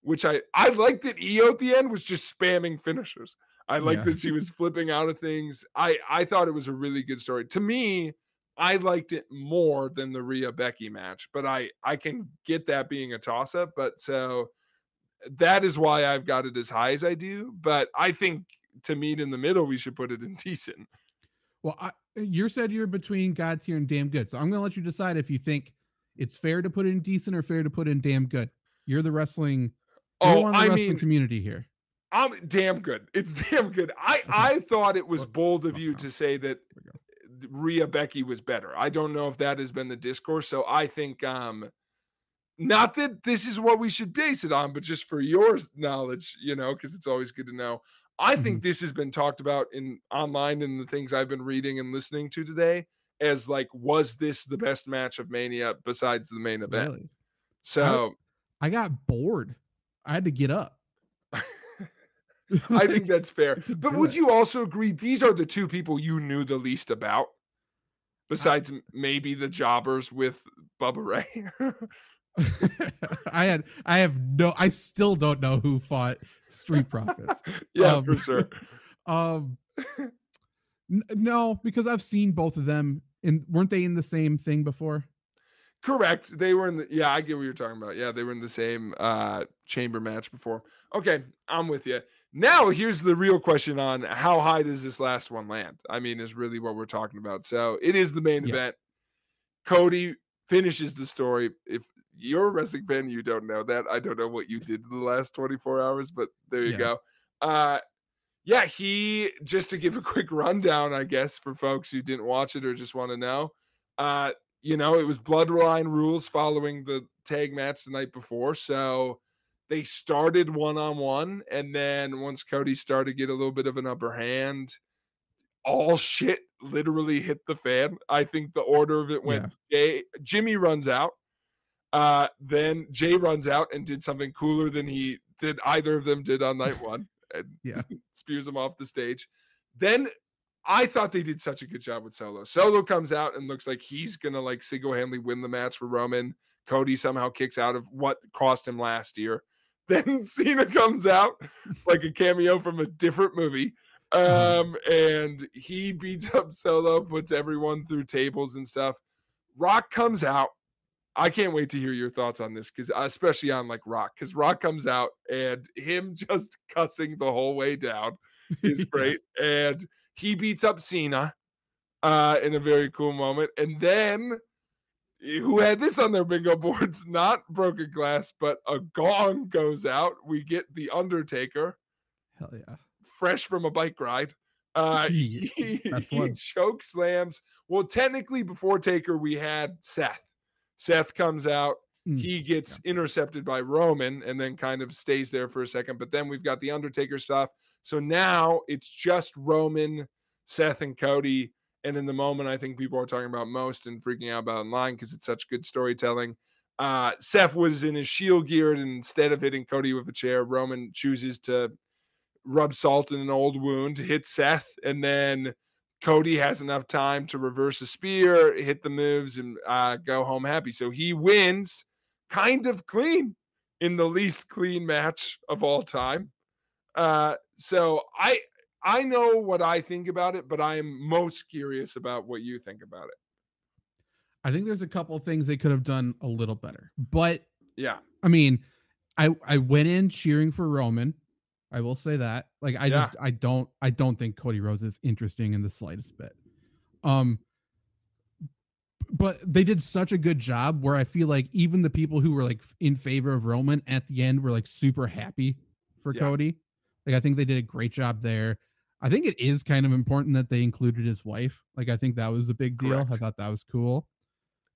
Which I liked that Io at the end was just spamming finishers. I liked that she was flipping out of things. I thought it was a really good story. To me, I liked it more than the Rhea Becky match, but I can get that being a toss up. But so that is why I've got it as high as I do. But I think to meet in the middle, we should put it in decent. Well, you said you're between God tier and damn good. So I'm going to let you decide if you think it's fair to put in decent or fair to put in damn good. You're the wrestling. You're one of the wrestling community here. I'm damn good. It's damn good. I thought it was bold of you to say that Rhea Becky was better. I don't know if that has been the discourse. So I think, not that this is what we should base it on, but just for your knowledge, because it's always good to know. I think this has been talked about in online and the things I've been reading and listening to today as like, was this the best match of Mania besides the main event? Really? So I got bored. I had to get up. I think that's fair. But would you also agree these are the two people you knew the least about? Besides maybe the jobbers with Bubba Ray? I still don't know who fought Street Profits. For sure. No, because I've seen both of them, and weren't they in the same thing before? Correct. They were in the, I get what you're talking about. Yeah, they were in the same chamber match before. Okay, I'm with you. Now, here's the real question on how high does this last one land? I mean, is really what we're talking about. So it is the main event. Cody finishes the story. If you're a wrestling fan, you don't know that. I don't know what you did in the last 24 hours, but there you go. He, just to give a quick rundown, I guess, for folks who didn't watch it or just want to know, it was Bloodline rules following the tag match the night before. So they started one-on-one, and then once Cody started to get a little bit of an upper hand, all shit literally hit the fan. I think the order of it went, Jimmy runs out. Then Jay runs out and did something cooler than either of them did on night one, and spears him off the stage. Then I thought they did such a good job with Solo. Solo comes out and looks like he's going to like single-handedly win the match for Roman. Cody somehow kicks out of what cost him last year. Then Cena comes out like a cameo from a different movie. And he beats up Solo, puts everyone through tables and stuff. Rock comes out. I can't wait to hear your thoughts on this, because especially on like Rock, because Rock comes out and him just cussing the whole way down is great. And he beats up Cena. in a very cool moment. And then who had this on their bingo boards? Not broken glass, but a gong goes out. We get the Undertaker, Hell yeah. fresh from a bike ride. Yeah, best He one. choke slams. Well, technically, before Taker, we had Seth. Seth comes out. He Yeah. gets intercepted by Roman and then kind of stays there for a second. But then we've got the Undertaker stuff. So now it's just Roman, Seth, and Cody. And in the moment, I think people are talking about most and freaking out about online because it's such good storytelling. Seth was in his Shield gear, and instead of hitting Cody with a chair, Roman chooses to rub salt in an old wound to hit Seth, and then Cody has enough time to reverse a spear, hit the moves, and go home happy. So he wins kind of clean in the least clean match of all time. So I know what I think about it, but I am most curious about what you think about it. I think there's a couple of things they could have done a little better. But yeah, I mean, I went in cheering for Roman. I will say that. Like I don't think Cody Rhodes is interesting in the slightest bit. But they did such a good job where I feel like even the people who were like in favor of Roman at the end were like super happy for Cody. Like I think they did a great job there. I think it is kind of important that they included his wife. Like I think that was a big deal. Correct. I thought that was cool.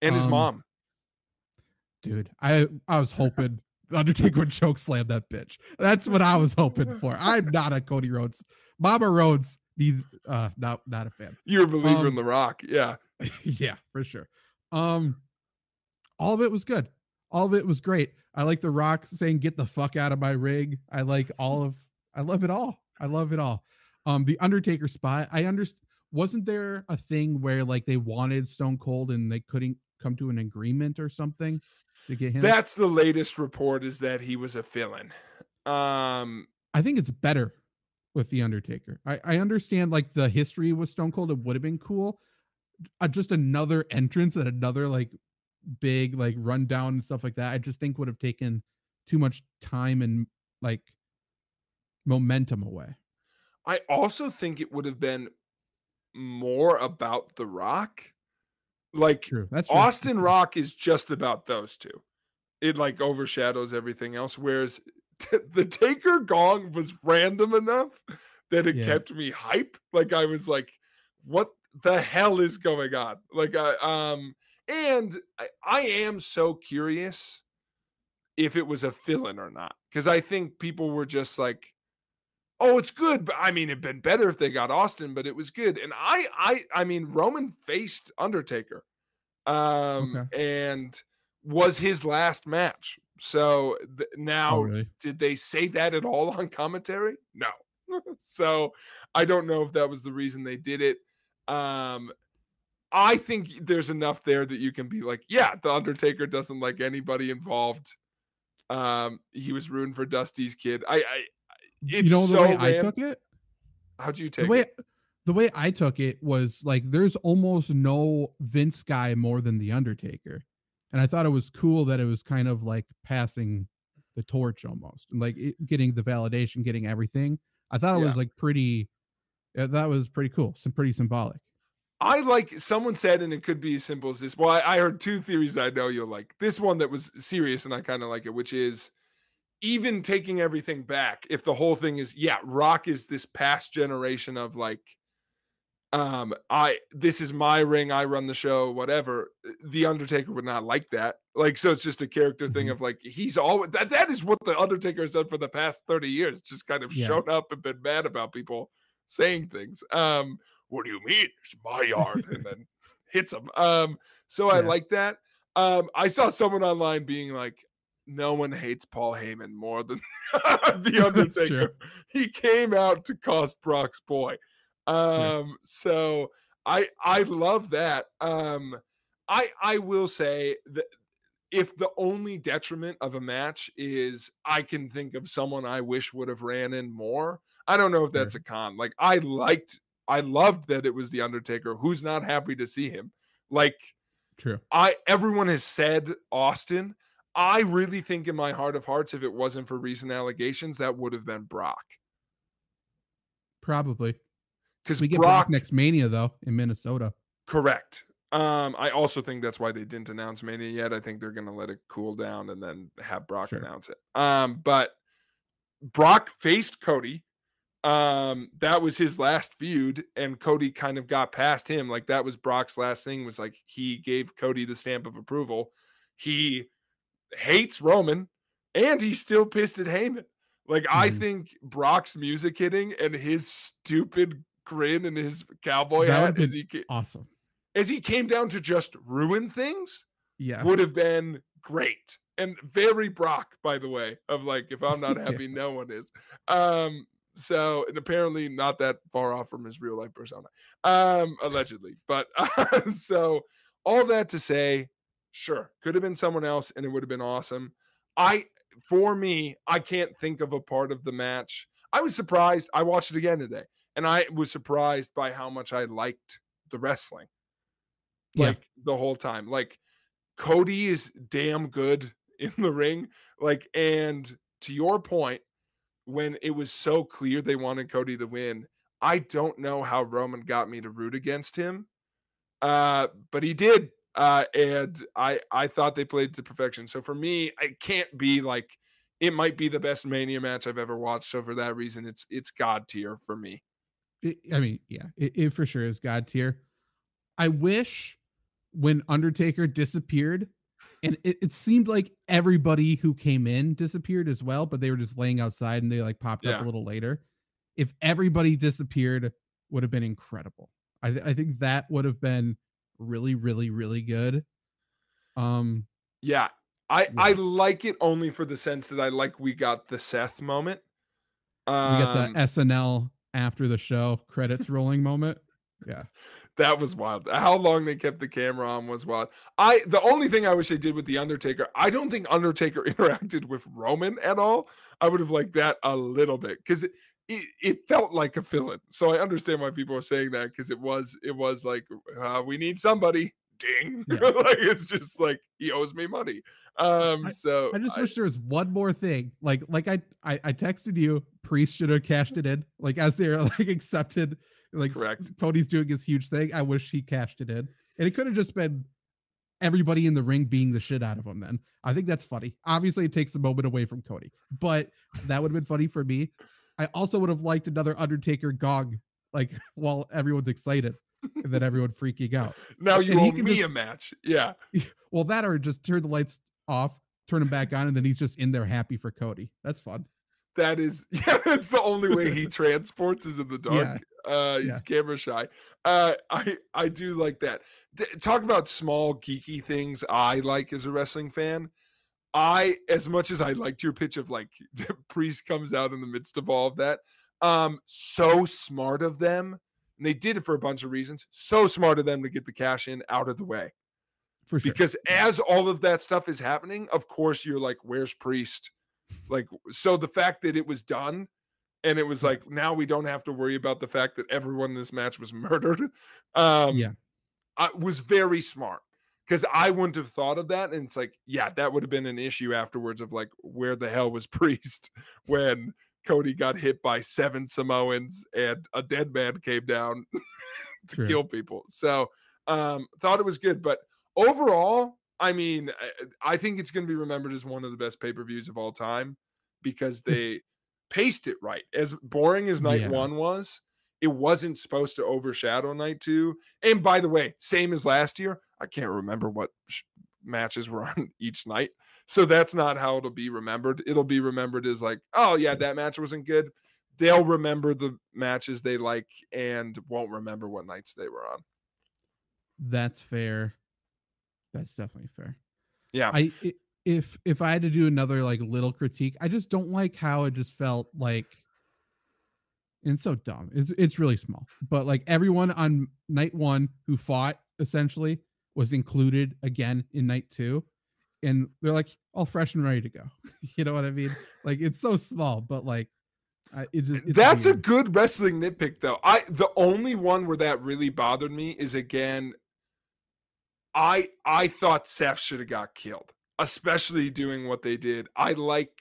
And his mom. Dude, I was hoping Undertaker would choke slam that bitch. That's what I was hoping for. I'm not a Cody Rhodes. Mama Rhodes, he's not a fan. You're a believer in The Rock. Yeah. Yeah, for sure. All of it was good. All of it was great. I like The Rock saying, "Get the fuck out of my rig." I love it all. I love it all. The Undertaker spot, I understand. Wasn't there a thing where like they wanted Stone Cold and they couldn't come to an agreement or something to get him? That's the latest report, is that he was a fill-in. I think it's better with the Undertaker. I understand like the history with Stone Cold. It would have been cool. Just another entrance and another like big like rundown and stuff like that. I just think would have taken too much time and like momentum away. I also think it would have been more about The Rock. Like True. That's true. Austin Rock is just about those two. It like overshadows everything else. Whereas the Taker gong was random enough that it kept me hype. Like I was like, what the hell is going on? Like and I am so curious if it was a fill-in or not. Because I think people were just like, oh, it's good. But I mean, it'd been better if they got Austin, but it was good. And I mean, Roman faced Undertaker. And was his last match. So now, did they say that at all on commentary? No. So I don't know if that was the reason they did it. I think there's enough there that you can be like, yeah, the Undertaker doesn't like anybody involved. He was rooting for Dusty's kid. It's the way I took it? How'd you take it? The way I took it was like there's almost no Vince guy more than the Undertaker. And I thought it was cool that it was kind of like passing the torch almost and like getting the validation, getting everything. I thought it was like that was pretty cool. Some pretty symbolic. I like, someone said, and it could be as simple as this. Well, I heard two theories that I know you'll like. This one that was serious, and I kind of like it, which is even taking everything back. If the whole thing is, Rock is this past generation of like, this is my ring, I run the show, whatever. The Undertaker would not like that. Like, so it's just a character thing of like, he's always that is what the Undertaker has done for the past 30 years, just kind of shown up and been mad about people saying things. What do you mean? It's my yard, and then hits him. So I like that. I saw someone online being like, no one hates Paul Heyman more than the Undertaker. He came out to cost Brock's boy. So I love that. I will say that if the only detriment of a match is I can think of someone I wish would have ran in more, I don't know if that's a con. Like I loved that it was the Undertaker. Who's not happy to see him? Like, everyone has said Austin. I really think in my heart of hearts, if it wasn't for recent allegations, that would have been Brock. Probably. Because We get Brock, Brock next Mania though in Minnesota. correct. I also think that's why they didn't announce Mania yet. I think they're going to let it cool down and then have Brock announce it. But Brock faced Cody. That was his last feud, and Cody kind of got past him. Like, that was Brock's last thing, was like he gave Cody the stamp of approval. He hates Roman, and he's still pissed at Heyman. Like, I think Brock's music hitting and his stupid grin and his cowboy hat awesome. As he came down to just ruin things, yeah, would have been great. And very Brock, by the way, of like, if I'm not happy, no one is. So, and apparently not that far off from his real life persona, allegedly. But so all that to say, sure, could have been someone else and it would have been awesome. For me, I can't think of a part of the match. I was surprised. I watched it again today, and I was surprised by how much I liked the wrestling. Like, the whole time. Like, Cody is damn good in the ring. Like, and to your point, when it was so clear they wanted Cody to win, I don't know how Roman got me to root against him. But he did. And I thought they played to perfection. So for me, it can't be like, it might be the best Mania match I've ever watched. So for that reason, it's God tier for me. It for sure is God tier. I wish when Undertaker disappeared, and it seemed like everybody who came in disappeared as well, but they were just laying outside and they like popped up a little later. If everybody disappeared, would have been incredible. I think that would have been really, really, really good. I like it only for the sense that we got the Seth moment. We got the SNL after the show credits rolling moment. Yeah. That was wild. How long they kept the camera on was wild. The only thing I wish they did with the Undertaker, I don't think Undertaker interacted with Roman at all. I would have liked that a little bit, because it felt like a fill-in. So I understand why people are saying that, because it was like, we need somebody. Ding. Like, it's just like, he owes me money. So I just wish there was one more thing. Like I texted you, Priest should have cashed it in. Like, as they're like accepted. Like, correct. Cody's doing his huge thing. I wish he cashed it in. And it could have just been everybody in the ring being the shit out of him then. I think that's funny. Obviously, it takes the moment away from Cody, but that would have been funny for me. I also would have liked another Undertaker gong, like, while everyone's excited and then everyone freaking out. Now you owe me a match. Yeah. Well, that, or just turn the lights off, turn them back on, and then he's just in there happy for Cody. That's fun. That is, that's the only way he transports, is in the dark. He's camera shy. I do like that. Talk about small geeky things I like as a wrestling fan. As much as I liked your pitch of like Priest comes out in the midst of all of that, so smart of them, and they did it for a bunch of reasons. So smart of them to get the cash in out of the way. For sure. Because as all of that stuff is happening, of course you're like, where's Priest? Like, so the fact that it was done, and it was like, now we don't have to worry about the fact that everyone in this match was murdered. Was very smart, because I wouldn't have thought of that. And it's like, that would have been an issue afterwards of like, where the hell was Priest when Cody got hit by 7 Samoans and a dead man came down to kill people. So thought it was good. But overall, I mean, I think it's going to be remembered as one of the best pay-per-views of all time, because they paced it right. As boring as night 1 was, it wasn't supposed to overshadow night 2. And by the way, same as last year, I can't remember what matches were on each night. So that's not how it'll be remembered. It'll be remembered as like, oh yeah, that match wasn't good. They'll remember the matches they like and won't remember what nights they were on. That's fair. That's definitely fair. Yeah. If I had to do another like little critique, I just don't like how it just felt like, and it's so dumb. It's really small, but like everyone on night 1 who fought essentially was included again in night 2, and they're like all fresh and ready to go. You know what I mean? Like, it's so small, but like, it's that's weird. A good wrestling nitpick though. The only one where that really bothered me is, again, I thought Seth should have got killed, especially doing what they did. I like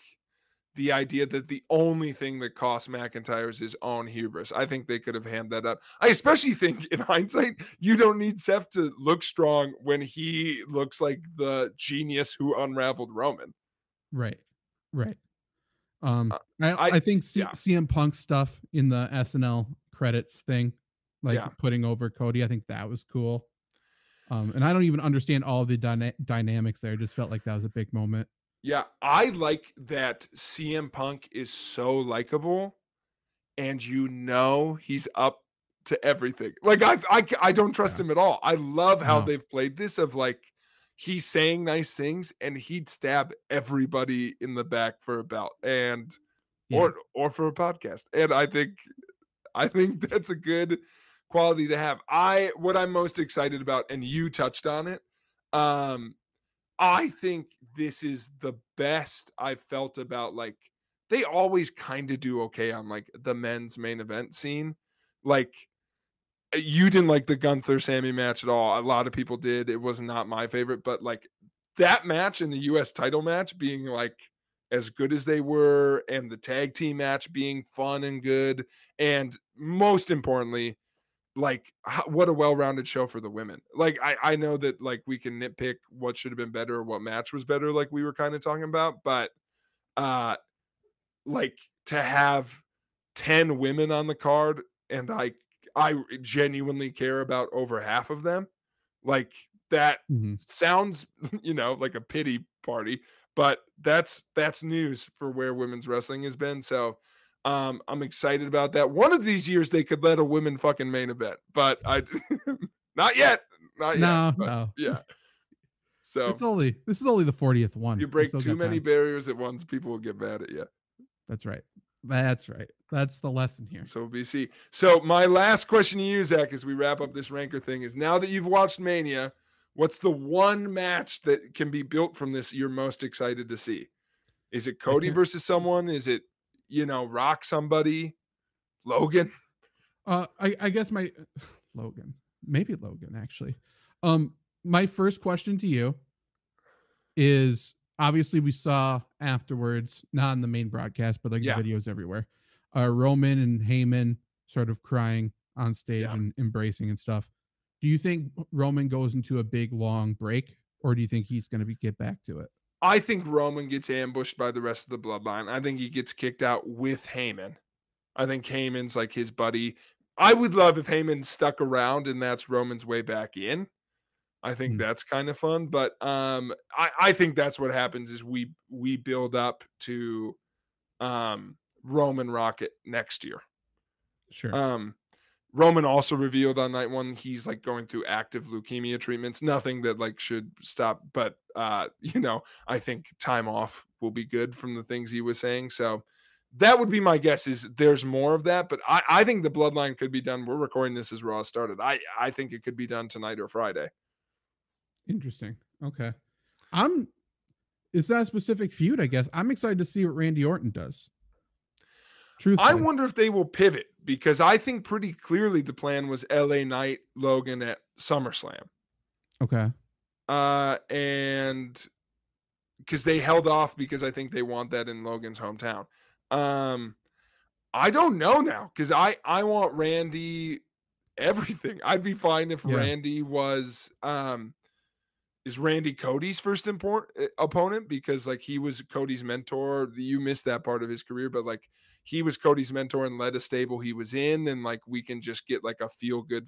the idea that the only thing that cost McIntyre is his own hubris. I think they could have hammed that up. I especially think, in hindsight, you don't need Seth to look strong when he looks like the genius who unraveled Roman. Right. Right. Uh, I think yeah. CM Punk stuff in the SNL credits thing, like putting over Cody, I think that was cool. And I don't even understand all the dynamics there. I just felt like that was a big moment. Yeah, I like that CM Punk is so likable, and he's up to everything. Like I don't trust him at all. I love how they've played this of like he's saying nice things and he'd stab everybody in the back for a belt and or for a podcast. And I think that's a good quality to have. What I'm most excited about, and you touched on it, I think this is the best I've felt about, like, they always kind of do okay on like the men's main event scene. Like, you didn't like the Gunther Sammy match at all. A lot of people did. It was not my favorite, but like that match and the US title match being like as good as they were, and the tag team match being fun and good, and most importantly, like what a well-rounded show for the women. Like I know that like we can nitpick what should have been better or what match was better, like we were kind of talking about, but like to have 10 women on the card, and I genuinely care about over half of them, like that sounds like a pity party, but that's news for where women's wrestling has been. So I'm excited about that. One of these years they could let a women fucking main event, but I not yet. No. Yeah. So this is only the 40th one. You break too many barriers at once, people will get mad at you. That's right. That's the lesson here. So BC. So my last question to you, Zach, as we wrap up this ranker thing, is now that you've watched Mania, what's the one match that can be built from this you're most excited to see? Is it Cody versus someone? Is it, Rock somebody? Logan? I guess Logan. Maybe Logan, actually. My first question to you is, obviously we saw afterwards, not in the main broadcast, but like the videos everywhere, Roman and Heyman sort of crying on stage and embracing and stuff. Do you think Roman goes into a big long break, or do you think he's going to get back to it? I think Roman gets ambushed by the rest of the bloodline. I think he gets kicked out with Heyman. I think Heyman's like his buddy. I would love if Heyman stuck around and that's Roman's way back in. I think that's kind of fun, but I think that's what happens is we build up to Roman Rocket next year. Sure. Roman also revealed on night one he's like going through active leukemia treatments. Nothing that like should stop, but I think time off will be good from the things he was saying. So that would be my guess, is there's more of that, but I think the bloodline could be done. We're recording this as Raw started. I think it could be done tonight or Friday. Interesting. Okay. It's not a specific feud, I guess. I'm excited to see what Randy Orton does. Truthfully. I wonder if they will pivot, because I think pretty clearly the plan was LA Knight, Logan at SummerSlam. Okay. And because they held off because I think they want that in Logan's hometown. I don't know now, because I want Randy everything. I'd be fine if Randy was is Randy Cody's first opponent, because like he was Cody's mentor. You missed that part of his career, but like he was Cody's mentor and led a stable he was in, and like we can just get like a feel good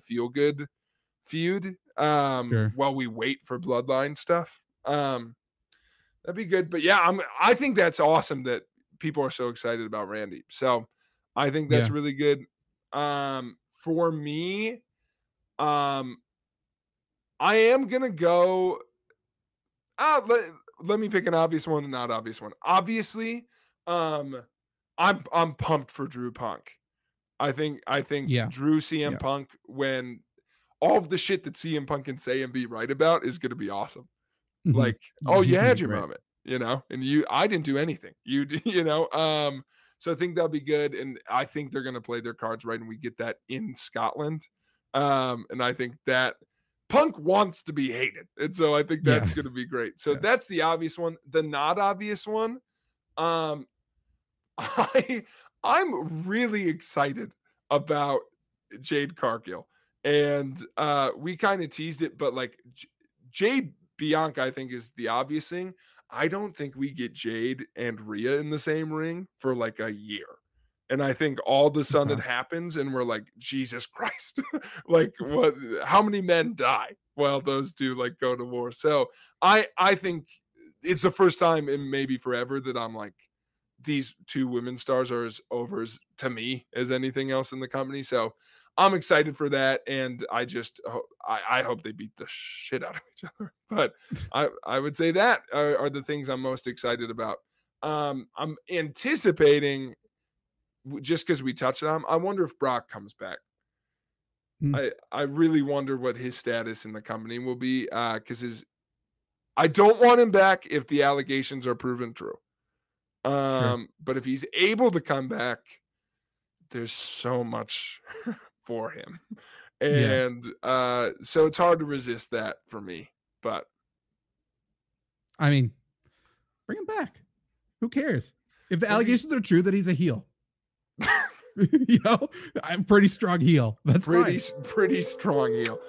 feud while we wait for bloodline stuff. That'd be good. But yeah, I think that's awesome that people are so excited about Randy. So I think that's really good. For me, I am gonna go. Let me pick an obvious one and not obvious one. Obviously, I'm pumped for Drew Punk. I think Drew CM Punk, when all of the shit that CM Punk can say and be right about, is gonna be awesome. Like, you had your moment, and I didn't do anything. So I think that'll be good, and I think they're gonna play their cards right, and we get that in Scotland. And I think that Punk wants to be hated, and so I think that's going to be great. So that's the obvious one. The not obvious one, I'm really excited about Jade Cargill. And we kind of teased it, but like Jade Bianca, I think, is the obvious thing. I don't think we get Jade and Rhea in the same ring for like a year. And I think all of a sudden it happens, and we're like, Jesus Christ, like what? How many men die while those two like go to war? So I think it's the first time in maybe forever that I'm like, these two women stars are as over as, to me, as anything else in the company. So I'm excited for that, and I hope they beat the shit out of each other. But I would say that are the things I'm most excited about. I'm anticipating, just because we touched on him, I wonder if Brock comes back. I really wonder what his status in the company will be, because I don't want him back if the allegations are proven true. Sure. But if he's able to come back, there's so much for him. And so it's hard to resist that for me. But I mean, bring him back. Who cares? If the allegations are true that he's a heel. You know, I'm pretty strong heel. That's pretty strong heel.